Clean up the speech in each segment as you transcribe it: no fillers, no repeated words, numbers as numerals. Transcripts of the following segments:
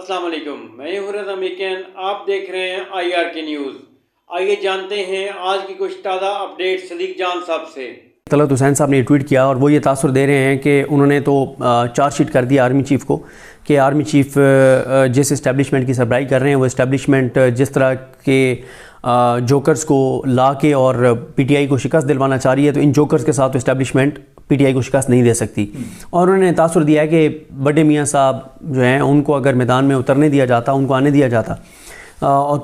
السلام علیکم، میں ہوں رضا میکین، آپ دیکھ رہے ہیں آئی آر کے نیوز۔ آئیے جانتے ہیں آج کی کچھ تازہ اپڈیٹ صدیق جان صاحب سے۔ طلعت حسین صاحب نے ٹویٹ کیا اور وہ یہ تاثر دے رہے ہیں کہ انہوں نے تو چارج شیٹ کر دیا آرمی چیف کو کہ آرمی چیف جس اسٹیبلشمنٹ کی سربراہی کر رہے ہیں وہ اسٹیبلشمنٹ جس طرح کے جوکرز کو لا کے اور پی ٹی آئی کو شکست دلوانا چاہ رہی ہے تو ان جوکرز کے ساتھ اسٹیبلشمنٹ پی ٹی آئی کو شکست نہیں دے سکتی۔ اور انہوں نے تاثر دیا ہے کہ بڑے میاں صاحب جو ہیں ان کو اگر میدان میں اترنے دیا جاتا، ان کو آنے دیا جاتا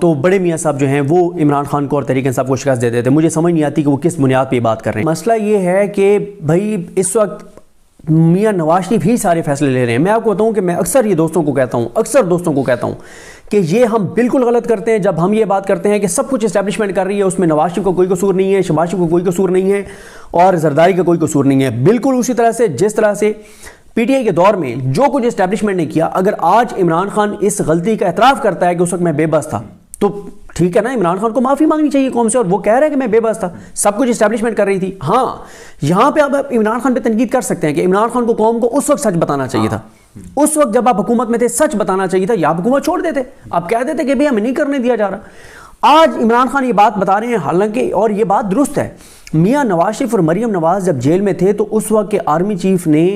تو بڑے میاں صاحب جو ہیں وہ عمران خان کو اور تحریک انصاف کو شکست دے دیتے۔ مجھے سمجھ نہیں آتی کہ وہ کس بنیاد پہ یہ بات کر رہے ہیں۔ مسئلہ یہ ہے کہ بھائی اس وقت میاں نواز شریف ہی سارے فیصلے لے رہے ہیں۔ میں آپ کو بتاؤں کہ میں اکثر یہ دوستوں کو کہتا ہوں کہ یہ ہم بالکل غلط کرتے ہیں جب ہم یہ بات کرتے ہیں کہ سب کچھ اسٹیبلشمنٹ کر رہی ہے، اس میں نواز شریف کو کوئی قصور نہیں ہے، شہباز شریف کو کوئی قصور نہیں ہے اور زرداری کا کوئی قصور نہیں ہے۔ بالکل اسی طرح سے جس طرح سے پی ٹی آئی کے دور میں جو کچھ اسٹیبلشمنٹ نے کیا، اگر آج عمران خان اس غلطی کا اعتراف کرتا ہے کہ اس وقت میں بے بس تھا تو ٹھیک ہے نا، عمران خان کو معافی مانگنی چاہیے قوم سے، اور وہ کہہ رہا ہے کہ میں بے بس تھا، سب کچھ اسٹیبلشمنٹ کر رہی تھی۔ ہاں، یہاں پہ آپ عمران خان پہ تنقید کر سکتے ہیں کہ عمران خان کو قوم کو اس وقت سچ بتانا چاہیے تھا، اس وقت جب آپ حکومت میں تھے سچ بتانا چاہیے تھا، یا آپ حکومت چھوڑ دیتے، آپ کہہ دیتے کہ ہمیں نہیں کرنے دیا جا رہا۔ آج عمران خان یہ بات بتا رہے ہیں، حالانکہ اور یہ بات درست ہے، میاں نواز شریف اور مریم نواز جب جیل میں تھے تو اس وقت کے آرمی چیف نے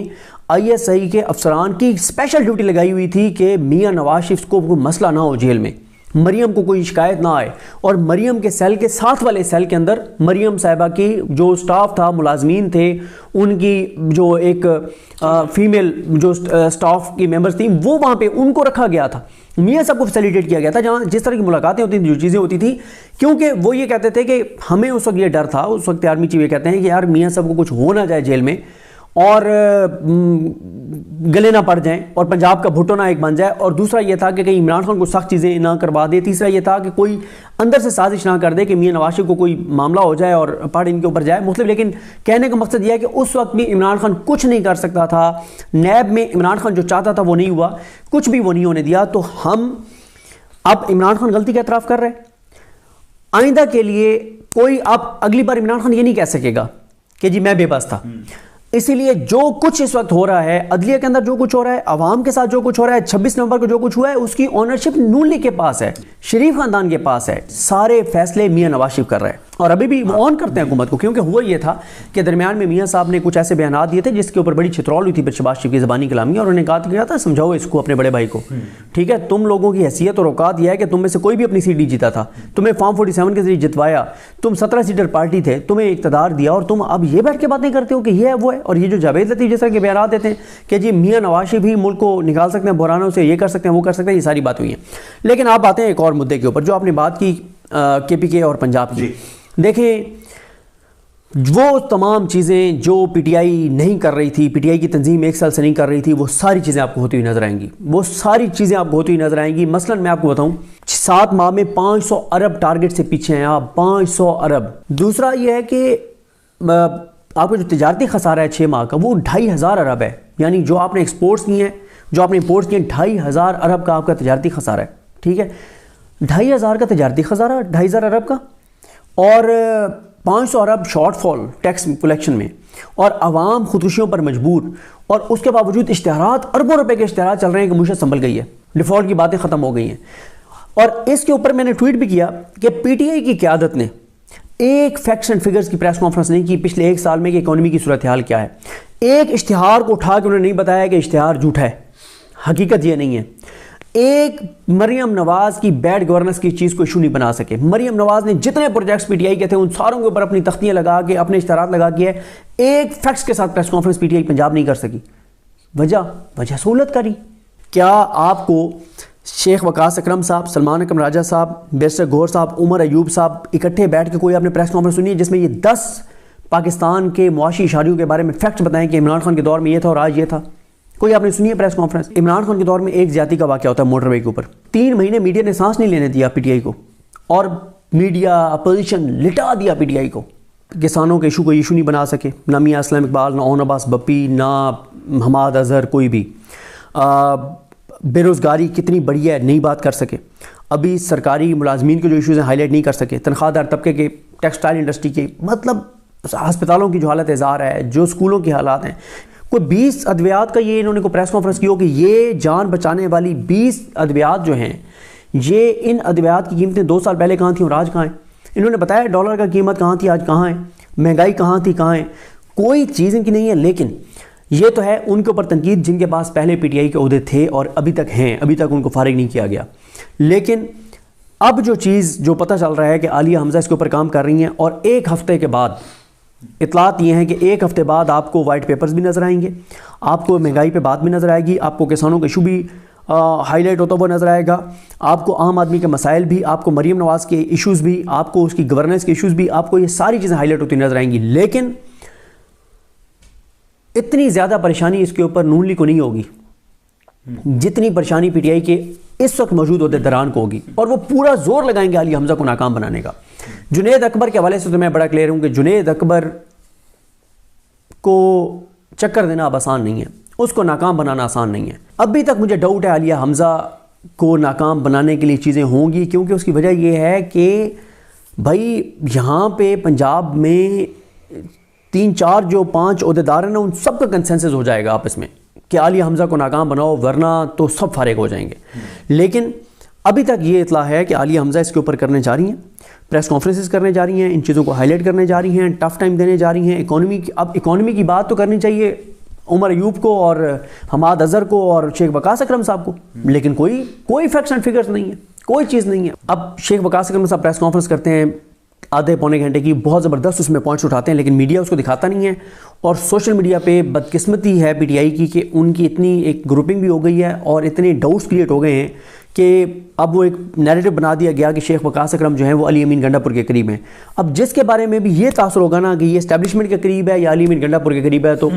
آئی ایس آئی کے افسران کی اسپیشل ڈیوٹی لگائی ہوئی تھی کہ میاں نواز شریف کو کوئی مسئلہ نہ ہو جیل میں، مریم کو کوئی شکایت نہ آئے، اور مریم کے سیل کے ساتھ والے سیل کے اندر مریم صاحبہ کی جو سٹاف تھا، ملازمین تھے، ان کی جو ایک فیمیل جو سٹاف کی ممبرز تھیں وہ وہاں پہ ان کو رکھا گیا تھا، میاں صاحب کو فیسیلیٹیٹ کیا گیا تھا، جہاں جس طرح کی ملاقاتیں ہوتی تھیں، جو چیزیں ہوتی تھیں، کیونکہ وہ یہ کہتے تھے کہ ہمیں اس وقت یہ ڈر تھا، اس وقت آرمی چیف یہ کہتے ہیں کہ یار میاں صاحب کو کچھ ہو نہ جائے جیل میں اور گلے نہ پڑ جائیں اور پنجاب کا بھٹو نہ ایک بن جائے، اور دوسرا یہ تھا کہ کہیں عمران خان کو سخت چیزیں نہ کروا دے، تیسرا یہ تھا کہ کوئی اندر سے سازش نہ کر دے کہ میاں نواز شریف کو کوئی معاملہ ہو جائے اور پہاڑ ان کے اوپر جائے مختلف۔ لیکن کہنے کا مقصد یہ ہے کہ اس وقت بھی عمران خان کچھ نہیں کر سکتا تھا، نیب میں عمران خان جو چاہتا تھا وہ نہیں ہوا، کچھ بھی وہ نہیں ہونے دیا۔ تو ہم اب عمران خان غلطی کا اعتراف کر رہے ہیں، آئندہ کے لیے کوئی اب اگلی بار عمران خان یہ نہیں کہہ سکے گا کہ جی میں بے بس تھا۔ اسی لیے جو کچھ اس وقت ہو رہا ہے عدلیہ کے اندر، جو کچھ ہو رہا ہے عوام کے ساتھ، جو کچھ ہو رہا ہے 26 نومبر کو جو کچھ ہوا ہے، اس کی اونرشپ نون لیگ کے پاس ہے، شریف خاندان کے پاس ہے، سارے فیصلے میاں نواز شریف کر رہے ہیں اور ابھی بھی وہ آن کرتے ہیں حکومت کو، کیونکہ ہوا یہ تھا کہ درمیان میں میاں صاحب نے کچھ ایسے بیانات دیے تھے جس کے اوپر بڑی چھترول ہوئی تھی پھر شہباز شریف کی زبانی کلامی، اور انہوں نے کہا کہ تھا سمجھاؤ اس کو اپنے بڑے بھائی کو، ٹھیک ہے، تم لوگوں کی حیثیت اور اوقات یہ ہے کہ تم میں سے کوئی بھی اپنی سیٹ نہیں جیتا تھا، تمہیں فارم 47 کے ذریعے جتوایا، تم 17 سیٹر پارٹی تھے، تمہیں اقتدار دیا، اور تم اب یہ بیٹھ کے باتیں کرتے ہو کہ یہ ہے وہ ہے۔ اور یہ جو جاوید لطیف جیسا کہ بیانات دیتے ہیں کہ جی میاں نواز شریف بھی ملک کو نکال سکتے ہیں بحرانوں سے، یہ کر سکتے ہیں وہ کر سکتے ہیں، یہ ساری بات ہوئی ہیں۔ لیکن آپ آتے ہیں ایک اور مدعے کے اوپر جو آپ نے بات کی کے پی کے اور پنجاب کی۔ دیکھیں وہ تمام چیزیں جو پی ٹی آئی نہیں کر رہی تھی، پی ٹی آئی کی تنظیم ایک سال سے نہیں کر رہی تھی، وہ ساری چیزیں آپ کو ہوتی ہوئی نظر آئیں گی، وہ ساری چیزیں آپ کو ہوتی ہوئی نظر آئیں گی۔ مثلاً میں آپ کو بتاؤں 7 ماہ میں 500 ارب ٹارگٹ سے پیچھے ہیں آپ، 500 ارب۔ دوسرا یہ ہے کہ آپ کو جو تجارتی خسارہ ہے 6 ماہ کا وہ 2500 ارب ہے، یعنی جو آپ نے ایکسپورٹس کی ہیں، جو آپ نے امپورٹس کی ہیں، 2500 ارب کا آپ کا تجارتی خسارہ ہے، ٹھیک ہے، 2500 کا تجارتی خسارہ، 2500 ارب کا، اور 500 ارب شارٹ فال ٹیکس کلیکشن میں، اور عوام خودکشیوں پر مجبور، اور اس کے باوجود اشتہارات، اربوں روپے کے اشتہارات چل رہے ہیں کہ معیشت سنبھل گئی ہے، ڈیفالٹ کی باتیں ختم ہو گئی ہیں۔ اور اس کے اوپر میں نے ٹویٹ بھی کیا کہ پی ٹی آئی کی قیادت نے ایک فیکٹس اینڈ فگرز کی پریس کانفرنس نہیں کی پچھلے 1 سال میں کہ اکانومی کی صورتحال کیا ہے، ایک اشتہار کو اٹھا کے انہوں نے نہیں بتایا کہ اشتہار جھوٹا ہے، حقیقت یہ نہیں ہے، ایک مریم نواز کی بیڈ گورننس کی چیز کو ایشو نہیں بنا سکے۔ مریم نواز نے جتنے پروجیکٹس پی ٹی آئی کے تھے ان ساروں کے اوپر اپنی تختیاں لگا کے، اپنے اشتہارات لگا کے، ایک فیکٹس کے ساتھ press conference P T I Punjab نہیں کر سکی۔ وجہ سہولت کری۔ کیا آپ کو شیخ وقاص اکرم صاحب، سلمان اکرم راجہ صاحب، بیرسٹر گوہر صاحب، عمر ایوب صاحب اکٹھے بیٹھ کے کوئی آپ نے پریس کانفرنس سنی ہے جس میں یہ 10 پاکستان کے معاشی اشاریوں کے بارے میں فیکٹس بتائیں کہ عمران خان کے دور میں یہ تھا اور آج یہ تھا؟ کوئی آپ نے سنی ہے پریس کانفرنس؟ عمران خان کے دور میں ایک زیادتی کا واقعہ ہوتا ہے موٹر وے کے اوپر، 3 مہینے میڈیا نے سانس نہیں لینے دیا پی ٹی آئی کو، اور میڈیا اپوزیشن لٹا دیا پی ٹی آئی کو، کسانوں کے ایشو کو ایشو نہیں بنا سکے، نہ میاں اسلام اقبال، نہ اون عباس بپی، نہ حماد اظہر، کوئی بھی۔ بے روزگاری کتنی بڑی ہے نہیں بات کر سکے، ابھی سرکاری ملازمین کے جو ایشوز ہیں ہائی لائٹ نہیں کر سکے، تنخواہ دار طبقے کے، ٹیکسٹائل انڈسٹری کے، مطلب ہسپتالوں کی جو حالت اظہار ہے، جو اسکولوں کی حالات ہیں، کوئی 20 ادویات کا یہ انہوں نے کوئی پریس کانفرنس کی ہو کہ یہ جان بچانے والی 20 ادویات جو ہیں، یہ ان ادویات کی قیمتیں 2 سال پہلے کہاں تھیں اور آج کہاں ہیں. انہوں نے بتایا ڈالر کا قیمت کہاں تھی آج کہاں ہے، مہنگائی کہاں تھی کہاں ہے، کوئی چیز ان کی نہیں ہے. لیکن یہ تو ہے ان کے اوپر تنقید جن کے پاس پہلے پی ٹی آئی کے عہدے تھے اور ابھی تک ہیں، ابھی تک ان کو فارغ نہیں کیا گیا. لیکن اب جو چیز جو پتہ چل رہا ہے کہ عالیہ حمزہ اس کے اوپر کام کر رہی ہیں، اور 1 ہفتے کے بعد اطلاعات یہ ہیں کہ 1 ہفتے بعد آپ کو وائٹ پیپرز بھی نظر آئیں گے، آپ کو مہنگائی پہ بات بھی نظر آئے گی، آپ کو کسانوں کا ایشو بھی ہائی لائٹ ہوتا ہوا نظر آئے گا، آپ کو عام آدمی کے مسائل بھی، آپ کو مریم نواز کے ایشوز بھی، آپ کو اس کی گورننس کے ایشوز بھی، آپ کو یہ ساری چیزیں ہائی لائٹ ہوتی نظر آئیں گی. لیکن اتنی زیادہ پریشانی اس کے اوپر نون لیگ کو نہیں ہوگی جتنی پریشانی پی ٹی آئی کے اس وقت موجود عہدیداران کو ہوگی، اور وہ پورا زور لگائیں گے عالیہ حمزہ کو ناکام بنانے کا. جنید اکبر کے حوالے سے تو میں بڑا کلیئر ہوں کہ جنید اکبر کو چکر دینا اب آسان نہیں ہے، اس کو ناکام بنانا آسان نہیں ہے. ابھی تک مجھے ڈاؤٹ ہے عالیہ حمزہ کو ناکام بنانے کے لیے چیزیں ہوں گی، کیونکہ اس کی وجہ یہ ہے کہ بھائی یہاں پہ پنجاب میں 3-4 جو 5 عہدیدار ہیں نا، ان سب کا کنسنسس ہو جائے گا آپس میں کہ عالیہ حمزہ کو ناکام بناؤ ورنہ تو سب فارغ ہو جائیں گے. لیکن ابھی تک یہ اطلاع ہے کہ عالیہ حمزہ اس کے اوپر کرنے جا رہی ہیں، پریس کانفرنسز کرنے جا رہی ہیں، ان چیزوں کو ہائی لائٹ کرنے جا رہی ہیں، ٹف ٹائم دینے جا رہی ہیں. اب اکانومی کی بات تو کرنی چاہیے عمر ایوب کو اور حماد اظہر کو اور شیخ وقاص اکرم صاحب کو، لیکن کوئی فیکٹس اینڈ فگرز نہیں ہے، کوئی چیز نہیں ہے. اب شیخ وقاص اکرم صاحب پریس کانفرنس کرتے ہیں آدھے پونے گھنٹے کی، بہت زبردست اس میں پوائنٹس اٹھاتے ہیں، لیکن میڈیا اس کو دکھاتا نہیں ہے. اور سوشل میڈیا پہ بدقسمتی ہے پی ٹی آئی کی کہ ان کی اتنی ایک گروپنگ بھی ہو گئی ہے اور اتنے ڈاؤٹس کریٹ ہو گئے ہیں کہ اب وہ ایک نیریٹو بنا دیا گیا کہ شیخ وقاص اکرم جو ہیں وہ علی امین گنڈا پور کے قریب ہیں. اب جس کے بارے میں بھی یہ تاثر ہوگا نا کہ یہ اسٹیبلشمنٹ کے قریب ہے یا علی امین گنڈا پور کے قریب ہے، تو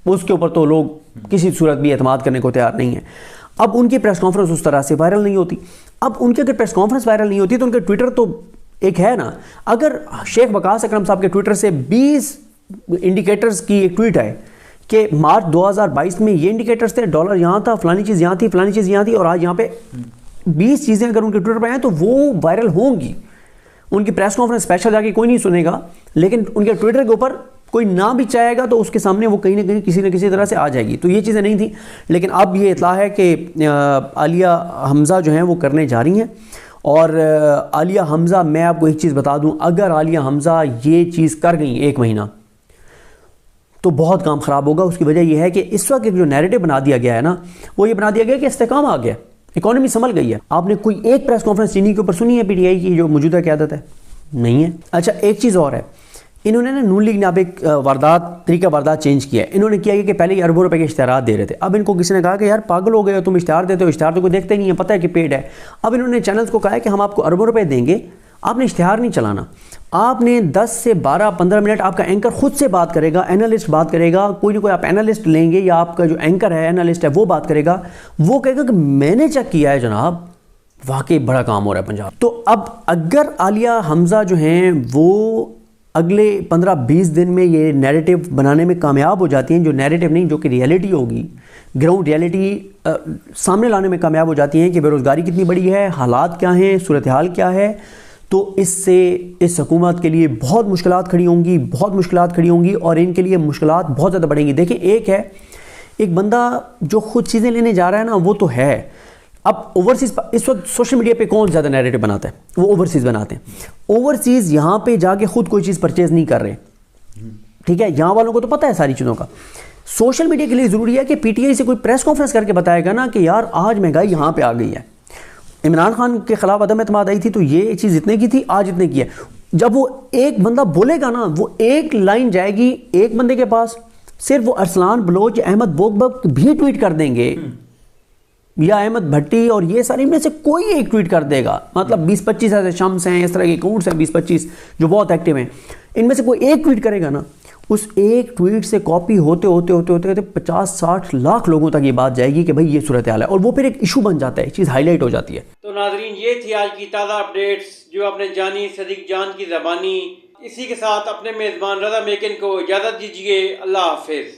اس کے اوپر تو لوگ کسی صورت بھی اعتماد کرنے کو تیار نہیں ہیں. اب ان کی پریس کانفرنس اس طرح سے وائرل نہیں ہوتی. اب ان کی اگر پریس کانفرنس وائرل نہیں ہوتی تو ان کے ٹویٹر تو ایک ہے نا. اگر شیخ وقاص اکرم صاحب کے ٹویٹر سے 20 انڈیکیٹرز کی ایک ٹویٹ ہے کہ مارچ 2022 میں یہ انڈیکیٹرز تھے، ڈالر یہاں تھا، فلانی چیز یہاں تھی، فلانی چیز یہاں تھی، اور آج یہاں پہ 20 چیزیں اگر ان کے ٹویٹر پہ آئیں تو وہ وائرل ہوں گی. ان کی پریس کانفرنس اسپیشل جا کے کوئی نہیں سنے گا، لیکن ان کے ٹویٹر کے اوپر کوئی نہ بھی چاہے گا تو اس کے سامنے وہ کہیں نہ کہیں کسی نہ کسی طرح سے آ جائے گی. تو یہ چیزیں نہیں تھیں. لیکن اب یہ اطلاع ہے کہ عالیہ حمزہ جو ہیں وہ کرنے جا رہی ہیں. اور عالیہ حمزہ، میں آپ کو ایک چیز بتا دوں، اگر عالیہ حمزہ یہ چیز کر گئیں 1 مہینہ تو بہت کام خراب ہوگا. اس کی وجہ یہ ہے کہ اس وقت جو نیریٹو بنا دیا گیا ہے نا، وہ یہ بنا دیا گیا کہ استحکام آ گیا، اکانومی سنبھل گئی ہے. آپ نے کوئی ایک پریس کانفرنس چینی کے اوپر سنی ہے پی ٹی آئی کی جو موجودہ قیادت ہے؟ نہیں ہے. اچھا ایک چیز اور ہے، انہوں نے نون لیگ نے اب ایک طریقہ واردات چینج کیا ہے. انہوں نے کیا کہ پہلے یہ اربوں روپے کے اشتہارات دے رہے تھے. اب ان کو کسی نے کہا کہ یار پاگل ہو گئے ہو، تم اشتہار دیتے ہو، اشتہار تو کوئی دیکھتے نہیں ہے، پتہ ہے کہ پیڈ ہے. اب انہوں نے چینلز کو کہا ہے کہ ہم آپ کو اربوں روپے دیں گے، آپ نے اشتہار نہیں چلانا. آپ نے 10 سے 12-15 منٹ آپ کا اینکر خود سے بات کرے گا، اینالسٹ بات کرے گا، کوئی نہ کوئی آپ اینالسٹ لیں گے یا آپ کا جو اینکر ہے اینالسٹ ہے وہ بات کرے گا. وہ کہے گا کہ میں نے چیک کیا ہے جناب، واقعی بڑا کام ہو رہا ہے پنجاب. تو اب اگر عالیہ حمزہ جو ہیں وہ اگلے 15-20 دن میں یہ نیریٹو بنانے میں کامیاب ہو جاتی ہیں، جو نیریٹو نہیں جو کہ ریئلٹی ہوگی، گراؤنڈ ریئلٹی سامنے لانے میں کامیاب ہو جاتی ہیں کہ بے روزگاری کتنی بڑی ہے، حالات کیا ہیں، صورتحال کیا ہے، تو اس سے اس حکومت کے لیے بہت مشکلات کھڑی ہوں گی اور ان کے لیے مشکلات بہت زیادہ بڑھیں گی. دیکھیں ایک بندہ جو خود چیزیں لینے جا رہا ہے نا وہ تو ہے. اب اوورسیز اس وقت سوشل میڈیا پہ کون زیادہ نیریٹو بناتا ہے؟ وہ اوورسیز بناتے ہیں. اوورسیز یہاں پہ جا کے خود کوئی چیز پرچیز نہیں کر رہے، ٹھیک ہے، یہاں والوں کو تو پتہ ہے ساری چیزوں کا. سوشل میڈیا کے لیے ضروری ہے کہ پی ٹی آئی سے کوئی پریس کانفرنس کر کے بتائے گا نا کہ یار آج مہنگائی یہاں پہ آ گئی ہے. عمران خان کے خلاف عدم اعتماد آئی تھی تو یہ چیز اتنے کی تھی، آج اتنے کی ہے. جب وہ ایک بندہ بولے گا نا، وہ ایک لائن جائے گی ایک بندے کے پاس، صرف وہ ارسلان بلوچ، احمد بوگبک بھی ٹویٹ کر دیں گے یا احمد بھٹی، اور یہ ساری میں سے کوئی ایک ٹویٹ کر دے گا. مطلب 20-25 ایسے شمس ہیں، اس طرح کے اکاؤنٹس ہیں 20-25 جو بہت ایکٹیو ہیں، ان میں سے کوئی ایک ٹویٹ کرے گا نا، اس ایک ٹویٹ سے کاپی ہوتے 50-60 لاکھ لوگوں تک یہ بات جائے گی کہ بھائی یہ صورتحال ہے، اور وہ پھر ایک ایشو بن جاتا ہے، چیز ہائی لائٹ ہو جاتی ہے. تو ناظرین یہ تھی آج کی تازہ اپڈیٹس جو آپ نے جانی صدیق جان کی زبانی. اسی کے ساتھ اپنے میزبان رضا میکن کو اجازت دیجیے. اللہ حافظ.